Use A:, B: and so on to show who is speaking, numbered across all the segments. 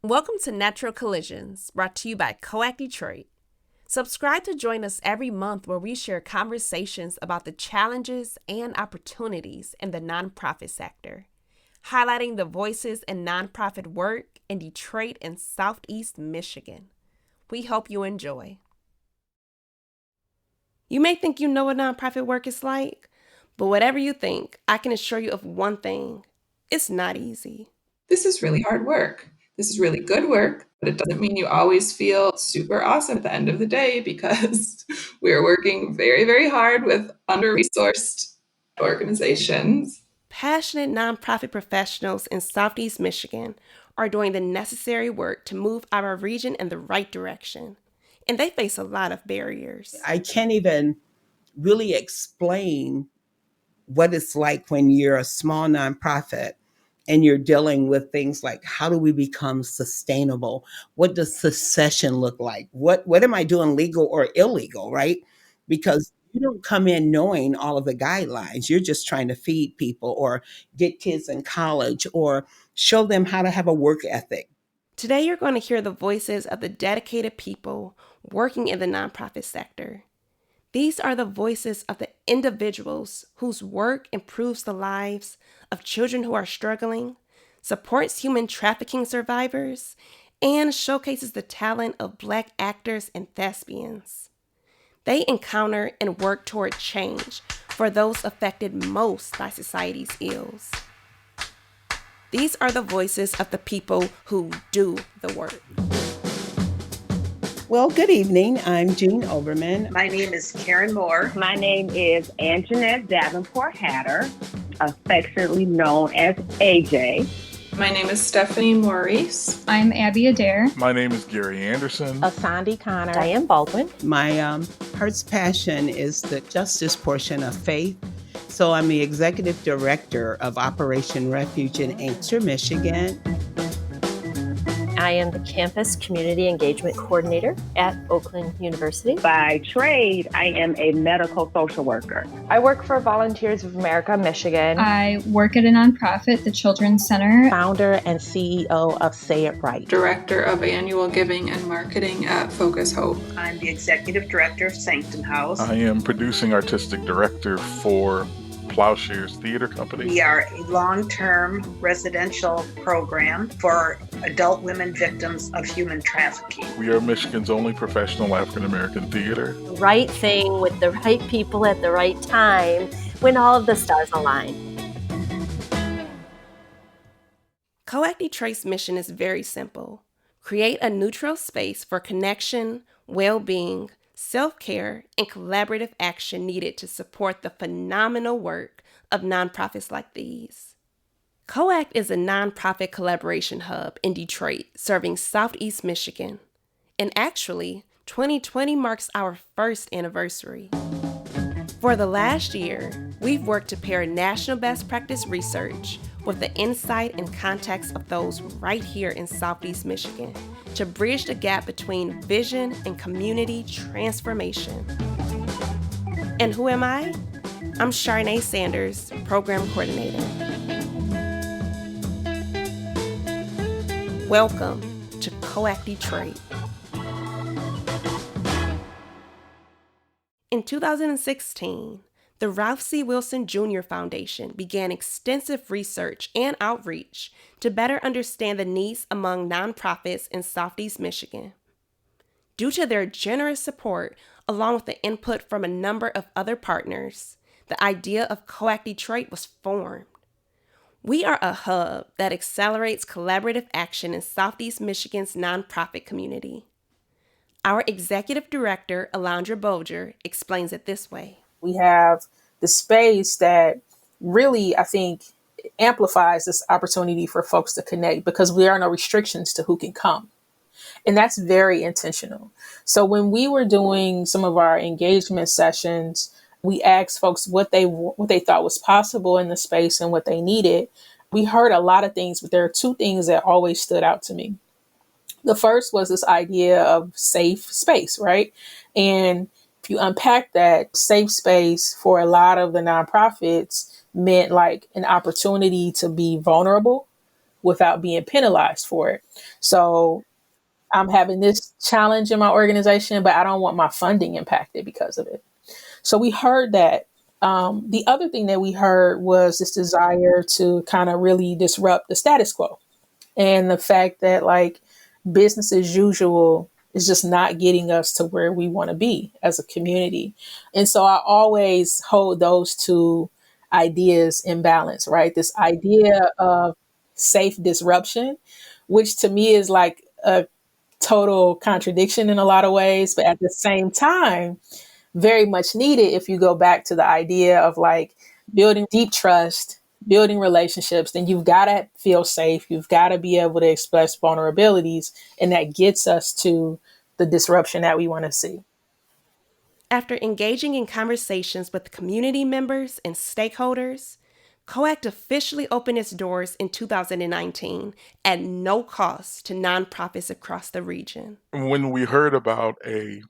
A: Welcome to Natural Collisions, brought to you by Co.act Detroit. Subscribe to join us every month where we share conversations about the challenges and opportunities in the nonprofit sector, highlighting the voices in nonprofit work in Detroit and Southeast Michigan. We hope you enjoy. You may think you know what nonprofit work is like, but whatever you think, I can assure you of one thing: it's not easy.
B: This is really hard work. This is really good work, but it doesn't mean you always feel super awesome at the end of the day because we're working very, very hard with under-resourced organizations.
A: Passionate nonprofit professionals in Southeast Michigan are doing the necessary work to move our region in the right direction, and they face a lot of barriers.
C: I can't even really explain what it's like when you're a small nonprofit and you're dealing with things like, how do we become sustainable? What does succession look like? What am I doing, legal or illegal, right? Because you don't come in knowing all of the guidelines. You're just trying to feed people or get kids in college or show them how to have a work ethic.
A: Today, you're going to hear the voices of the dedicated people working in the nonprofit sector. These are the voices of the individuals whose work improves the lives of children who are struggling, supports human trafficking survivors, and showcases the talent of Black actors and thespians. They encounter and work toward change for those affected most by society's ills. These are the voices of the people who do the work.
C: Well, good evening. I'm Jean Oberman.
D: My name is Karen Moore.
E: My name is Anjanette Davenport Hatter, affectionately known as AJ.
B: My name is Stephanie Maurice.
F: I'm Abby Adair.
G: My name is Gary Anderson.
H: Asandi Connor.
I: Diane Baldwin.
C: My heart's passion is the justice portion of faith. So I'm the executive director of Operation Refuge in Inkster, Michigan.
I: I am the Campus Community Engagement Coordinator at Oakland University.
E: By trade, I am a medical social worker.
H: I work for Volunteers of America, Michigan.
F: I work at a nonprofit, the Children's Center.
H: Founder and CEO of Say It Right.
B: Director of Annual Giving and Marketing at Focus Hope.
D: I'm the executive director of Sanctum House.
G: I am producing artistic director for Plowshares Theater Company.
D: We are a long-term residential program for adult women victims of human trafficking.
G: We are Michigan's only professional African-American theater.
I: The right thing with the right people at the right time when all of the stars align.
A: Co.act Detroit's mission is very simple: create a neutral space for connection, well-being, self-care, and collaborative action needed to support the phenomenal work of nonprofits like these. Co.act is a nonprofit collaboration hub in Detroit serving Southeast Michigan. And actually, 2020 marks our first anniversary. For the last year, we've worked to pair national best practice research with the insight and context of those right here in Southeast Michigan to bridge the gap between vision and community transformation. And who am I? I'm Sharnae Sanders, Program Coordinator. Welcome to Co.act Detroit. In 2016, the Ralph C. Wilson Jr. Foundation began extensive research and outreach to better understand the needs among nonprofits in Southeast Michigan. Due to their generous support, along with the input from a number of other partners, the idea of Co.act Detroit was formed. We are a hub that accelerates collaborative action in Southeast Michigan's nonprofit community. Our executive director, Alondra Bolger, explains it this way.
J: We have the space that really, I think, amplifies this opportunity for folks to connect because there are no restrictions to who can come. And that's very intentional. So when we were doing some of our engagement sessions, we asked folks what they thought was possible in the space and what they needed. We heard a lot of things, but there are two things that always stood out to me. The first was this idea of safe space, right? And if you unpack that, safe space for a lot of the nonprofits meant like an opportunity to be vulnerable, without being penalized for it. So I'm having this challenge in my organization, but I don't want my funding impacted because of it. So we heard that. The other thing that we heard was this desire to kind of really disrupt the status quo, and the fact that like business as usual is just not getting us to where we want to be as a community. And so I always hold those two ideas in balance, right? This idea of safe disruption, which to me is like a total contradiction in a lot of ways, but at the same time, very much needed if you go back to the idea of like building deep trust, building relationships, then you've got to feel safe. You've got to be able to express vulnerabilities. And that gets us to the disruption that we want to see.
A: After engaging in conversations with community members and stakeholders, Co.act officially opened its doors in 2019 at no cost to nonprofits across the region.
G: When we heard about a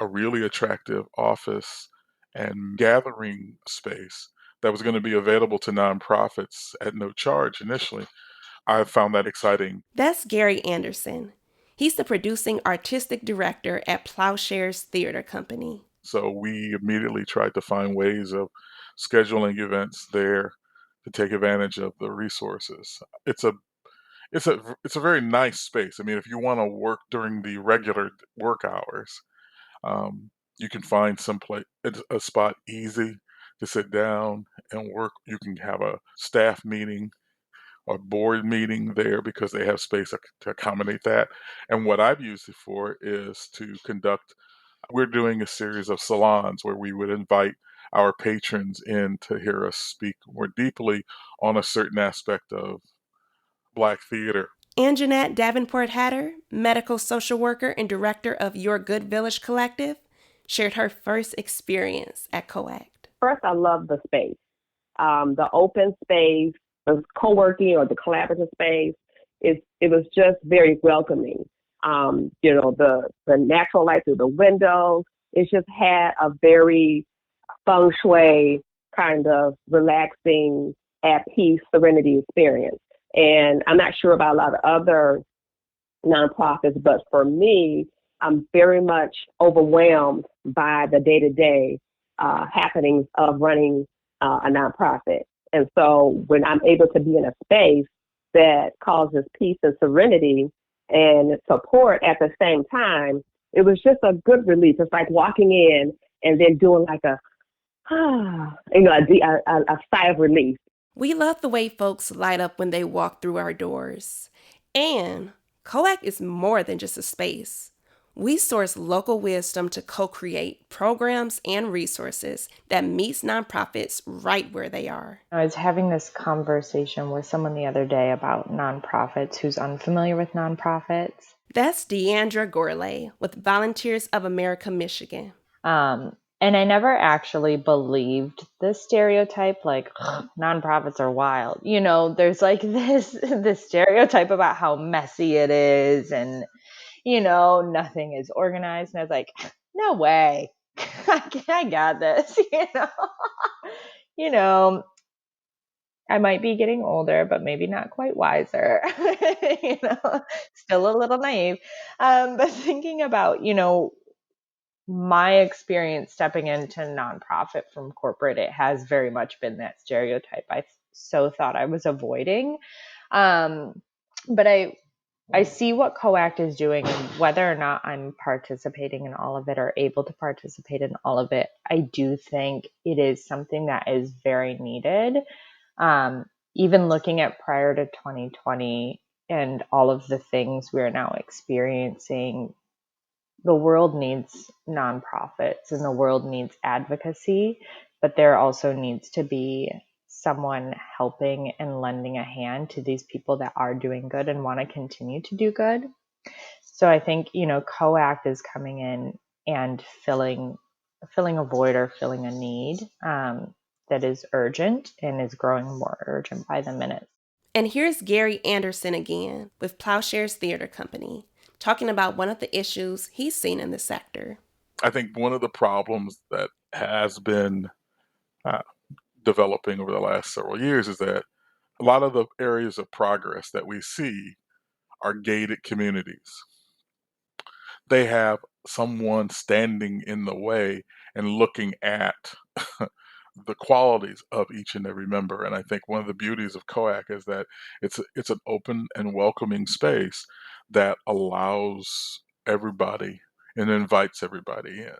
G: really attractive office and gathering space that was going to be available to nonprofits at no charge initially, I found that exciting.
A: That's Gary Anderson. He's the producing artistic director at Plowshares Theater Company.
G: So we immediately tried to find ways of scheduling events there to take advantage of the resources. It's a very nice space. I mean, if you want to work during the regular work hours, you can find a spot easy to sit down and work. You can have a staff meeting or board meeting there because they have space to accommodate that. And what I've used it for is to conduct. We're doing a series of salons where we would invite our patrons in to hear us speak more deeply on a certain aspect of Black theater.
A: Anjanette Davenport Hatter, medical social worker and director of Your Good Village Collective, shared her first experience at Co.act.
E: First, I love the space, the open space, the co-working or the collaborative space. It was just very welcoming. The natural light through the windows. It just had a very feng shui kind of relaxing, at peace, serenity experience. And I'm not sure about a lot of other nonprofits, but for me, I'm very much overwhelmed by the day-to-day happenings of running a nonprofit. And so when I'm able to be in a space that causes peace and serenity and support at the same time, it was just a good relief. It's like walking in and then doing like a sigh of relief.
A: We love the way folks light up when they walk through our doors. And Co.act is more than just a space. We source local wisdom to co-create programs and resources that meets nonprofits right where they are.
H: I was having this conversation with someone the other day about nonprofits who's unfamiliar with nonprofits.
A: That's Deandra Gourlay with Volunteers of America, Michigan.
H: And I never actually believed the stereotype, like nonprofits are wild. You know, there's like this stereotype about how messy it is and, you know, nothing is organized. And I was like, no way. I got this, you know, I might be getting older, but maybe not quite wiser, still a little naive. But thinking about, my experience stepping into nonprofit from corporate, it has very much been that stereotype I so thought I was avoiding. But I see what Co.act is doing, and whether or not I'm participating in all of it or able to participate in all of it, I do think it is something that is very needed. Even looking at prior to 2020 and all of the things we're now experiencing, the world needs nonprofits and the world needs advocacy, but there also needs to be someone helping and lending a hand to these people that are doing good and want to continue to do good. So I think, Co.act is coming in and filling a void or filling a need that is urgent and is growing more urgent by the minute.
A: And here's Gary Anderson again with Plowshares Theater Company, talking about one of the issues he's seen in the sector.
G: I think one of the problems that has been developing over the last several years is that a lot of the areas of progress that we see are gated communities. They have someone standing in the way and looking at the qualities of each and every member. And I think one of the beauties of Co.act is that it's an open and welcoming space that allows everybody and invites everybody in.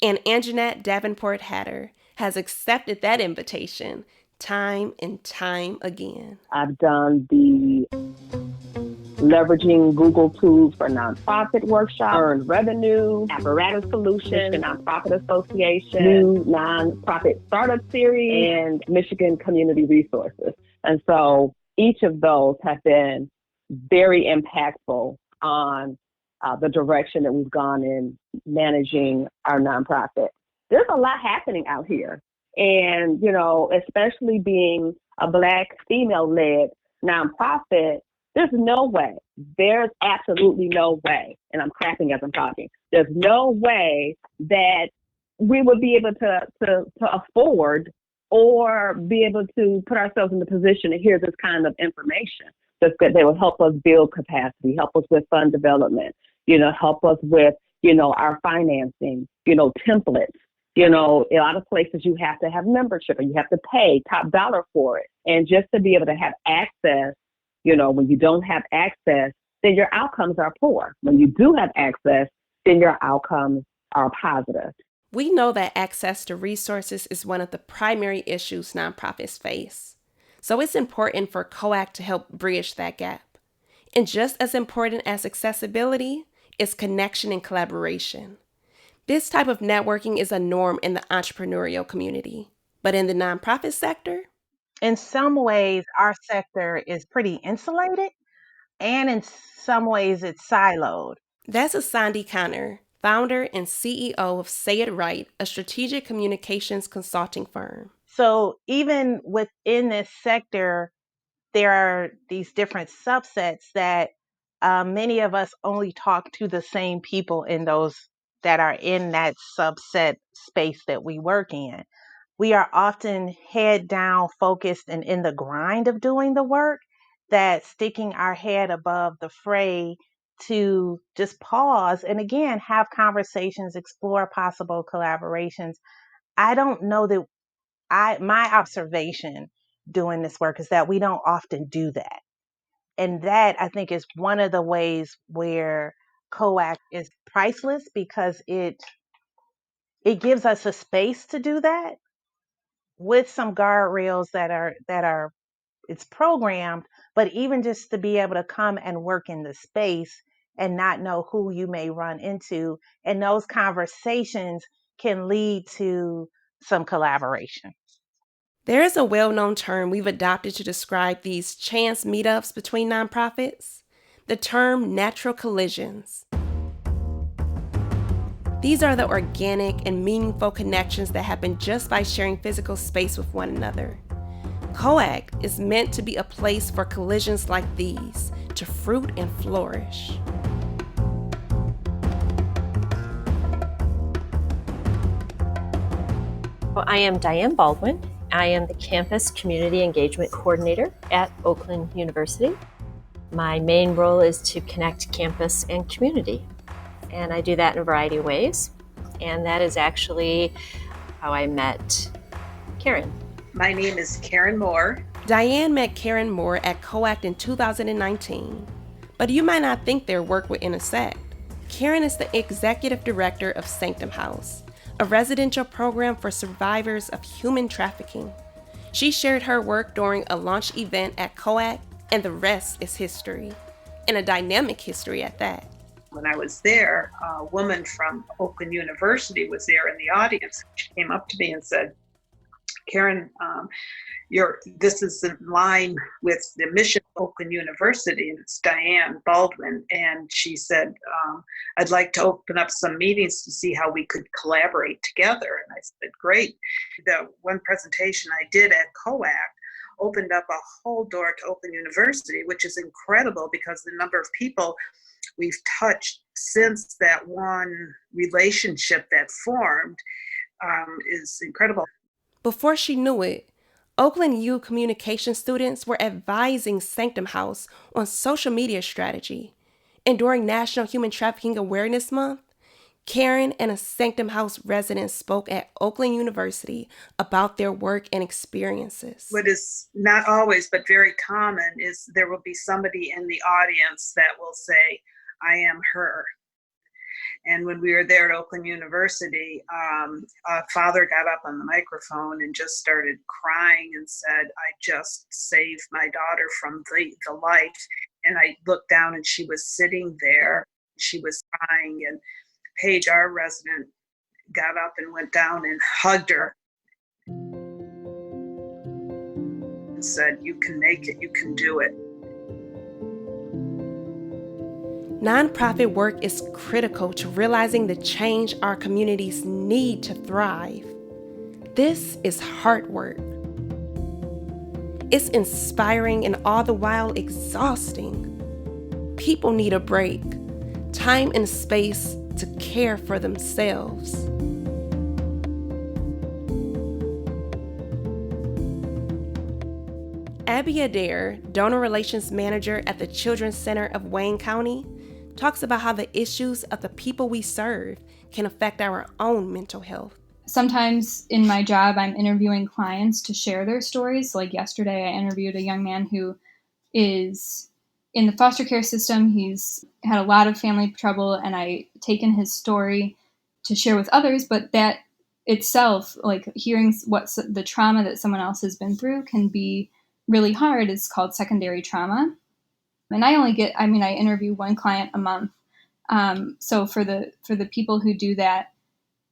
A: And Anjanette Davenport Hatter has accepted that invitation time and time again.
E: I've done the leveraging Google tools for nonprofit workshop, earned revenue, apparatus solutions, the Nonprofit Association, new nonprofit startup series, and Michigan Community Resources. And so each of those have been very impactful on the direction that we've gone in managing our nonprofit. There's a lot happening out here. And, you know, especially being a Black female-led nonprofit, there's absolutely no way, and I'm cracking as I'm talking, there's no way that we would be able to afford or be able to put ourselves in the position to hear this kind of information that will help us build capacity, help us with fund development, help us with, our financing, templates. A lot of places you have to have membership or you have to pay top dollar for it. And just to be able to have access, when you don't have access, then your outcomes are poor. When you do have access, then your outcomes are positive.
A: We know that access to resources is one of the primary issues nonprofits face. So it's important for Co.act to help bridge that gap. And just as important as accessibility is connection and collaboration. This type of networking is a norm in the entrepreneurial community. But in the nonprofit sector?
H: In some ways, our sector is pretty insulated, and in some ways, it's siloed.
A: That's Asandi Connor, founder and CEO of Say It Right, a strategic communications consulting firm.
H: So even within this sector, there are these different subsets that many of us only talk to the same people in those that are in that subset space that we work in. We are often head down focused and in the grind of doing the work, that sticking our head above the fray to just pause and again have conversations, explore possible collaborations. I don't know that my observation doing this work is that we don't often do that. And that, I think, is one of the ways where Co.act is priceless, because it gives us a space to do that with some guardrails that are it's programmed, but even just to be able to come and work in the space and not know who you may run into, and those conversations can lead to some collaboration.
A: There is a well-known term we've adopted to describe these chance meetups between nonprofits, the term natural collisions. These are the organic and meaningful connections that happen just by sharing physical space with one another. Co.act is meant to be a place for collisions like these to fruit and flourish.
I: Well, I am Diane Baldwin. I am the Campus Community Engagement Coordinator at Oakland University. My main role is to connect campus and community, and I do that in a variety of ways. And that is actually how I met Karen.
D: My name is Karen Moore.
A: Diane met Karen Moore at Co.act in 2019, but you might not think their work would intersect. Karen is the executive director of Sanctum House, a residential program for survivors of human trafficking. She shared her work during a launch event at Co.act, and the rest is history, and a dynamic history at that.
D: When I was there, a woman from Oakland University was there in the audience. She came up to me and said, Karen, this is in line with the mission of Oakland University, and it's Diane Baldwin. And she said, I'd like to open up some meetings to see how we could collaborate together. And I said, great. The one presentation I did at Co.act opened up a whole door to Oakland University, which is incredible because the number of people we've touched since that one relationship that formed is incredible.
A: Before she knew it, Oakland U communication students were advising Sanctum House on social media strategy. And during National Human Trafficking Awareness Month, Karen and a Sanctum House resident spoke at Oakland University about their work and experiences.
D: What is not always, but very common, is there will be somebody in the audience that will say, I am her. And when we were there at Oakland University, a father got up on the microphone and just started crying and said, I just saved my daughter from the life. And I looked down and she was sitting there. She was crying. And Paige, our resident, got up and went down and hugged her and said, you can make it, you can do it.
A: Nonprofit work is critical to realizing the change our communities need to thrive. This is hard work. It's inspiring and all the while exhausting. People need a break, time and space to care for themselves. Abby Adair, Donor Relations Manager at the Children's Center of Wayne County, talks about how the issues of the people we serve can affect our own mental health.
F: Sometimes in my job, I'm interviewing clients to share their stories. Like yesterday, I interviewed a young man who is in the foster care system. He's had a lot of family trouble, and I taken his story to share with others, but that itself, like hearing what the trauma that someone else has been through can be really hard. It's called secondary trauma. And I interview one client a month. So for the people who do that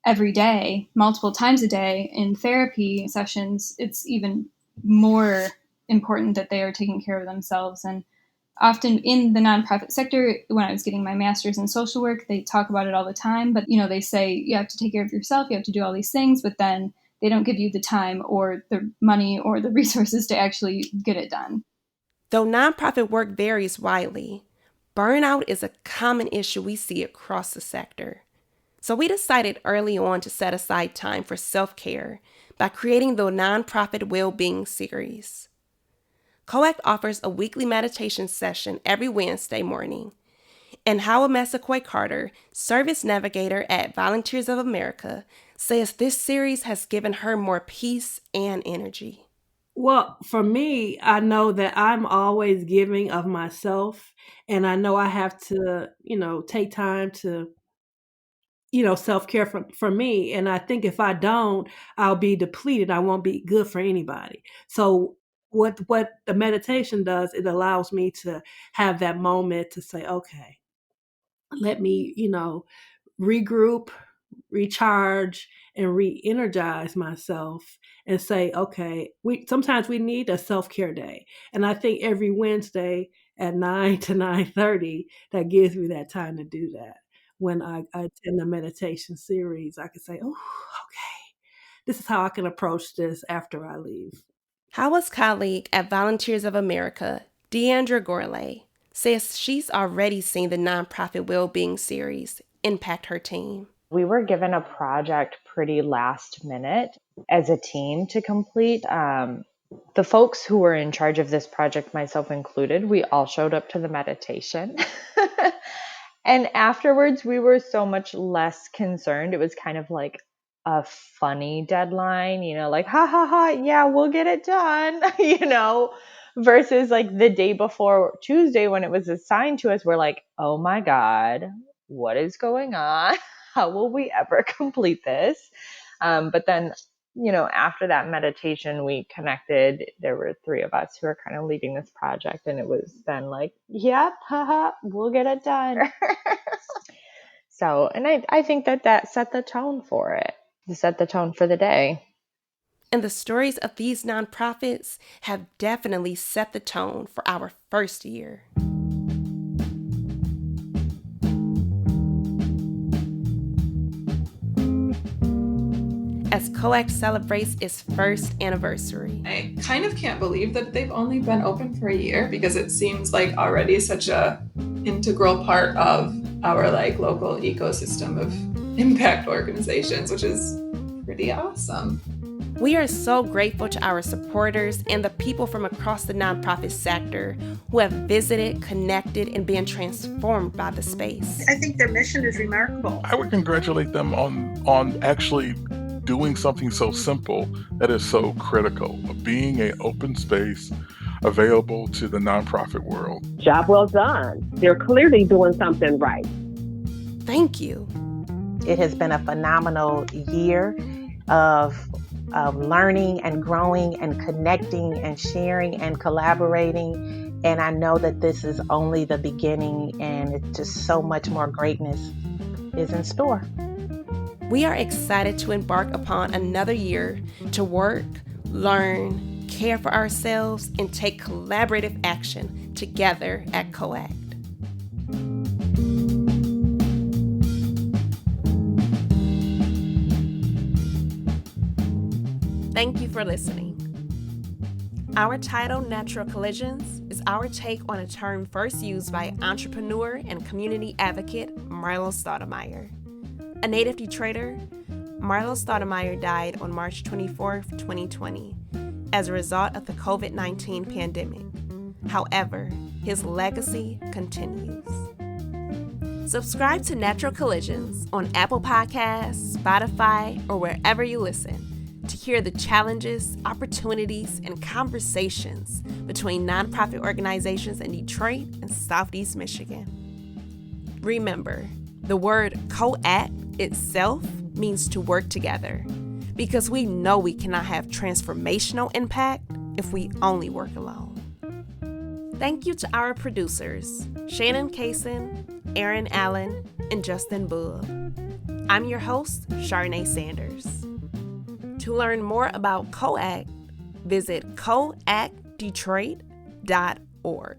F: every day, multiple times a day in therapy sessions, it's even more important that they are taking care of themselves. And often in the nonprofit sector, when I was getting my master's in social work, they talk about it all the time. But, they say you have to take care of yourself, you have to do all these things, but then they don't give you the time or the money or the resources to actually get it done.
A: Though nonprofit work varies widely, burnout is a common issue we see across the sector. So we decided early on to set aside time for self-care by creating the Nonprofit Wellbeing Series. Co.act offers a weekly meditation session every Wednesday morning. And Howard Massaquoi Carter, Service Navigator at Volunteers of America, says this series has given her more peace and energy.
K: Well, for me, I know that I'm always giving of myself, and I know I have to, take time to, self-care for me. And I think if I don't, I'll be depleted. I won't be good for anybody. So what the meditation does, it allows me to have that moment to say, okay, let me, regroup, recharge, and re-energize myself and say, okay, sometimes we need a self-care day. And I think every Wednesday at 9 to 9:30, that gives me that time to do that. When I attend the meditation series, I can say, oh, okay, this is how I can approach this after I leave.
A: Howard's colleague at Volunteers of America, Deandra Gourlay, says she's already seen the Nonprofit Wellbeing Series impact her team.
H: We were given a project pretty last minute as a team to complete. The folks who were in charge of this project, myself included, we all showed up to the meditation. And afterwards, we were so much less concerned. It was kind of like a funny deadline, like, ha, ha, ha, yeah, we'll get it done, versus like the day before Tuesday when it was assigned to us, we're like, oh my God, what is going on? How will we ever complete this? But then, after that meditation, we connected. There were 3 of us who are kind of leading this project. And it was then like, yep, haha, we'll get it done. So, and I think that set the tone for it. It set the tone for the day.
A: And the stories of these nonprofits have definitely set the tone for our first year. As Co.act celebrates its first anniversary.
B: I kind of can't believe that they've only been open for a year, because it seems like already such a integral part of our local ecosystem of impact organizations, which is pretty awesome.
A: We are so grateful to our supporters and the people from across the nonprofit sector who have visited, connected, and been transformed by the space.
D: I think their mission is remarkable.
G: I would congratulate them on actually doing something so simple that is so critical, of being an open space available to the nonprofit world.
E: Job well done. They're clearly doing something right.
A: Thank you.
L: It has been a phenomenal year of learning and growing and connecting and sharing and collaborating. And I know that this is only the beginning, and it's just so much more greatness is in store.
A: We are excited to embark upon another year to work, learn, care for ourselves, and take collaborative action together at Co.act. Thank you for listening. Our title, Natural Collisions, is our take on a term first used by entrepreneur and community advocate Marlo Stoudemire. A native Detroiter, Marlo Stoudemire died on March 24, 2020, as a result of the COVID-19 pandemic. However, his legacy continues. Subscribe to Natural Collisions on Apple Podcasts, Spotify, or wherever you listen to hear the challenges, opportunities, and conversations between nonprofit organizations in Detroit and Southeast Michigan. Remember, the word co-act itself means to work together, because we know we cannot have transformational impact if we only work alone. Thank you to our producers, Shannon Kaysen, Aaron Allen, and Justin Bull. I'm your host, Charnay Sanders. To learn more about Co.act, visit coactdetroit.org.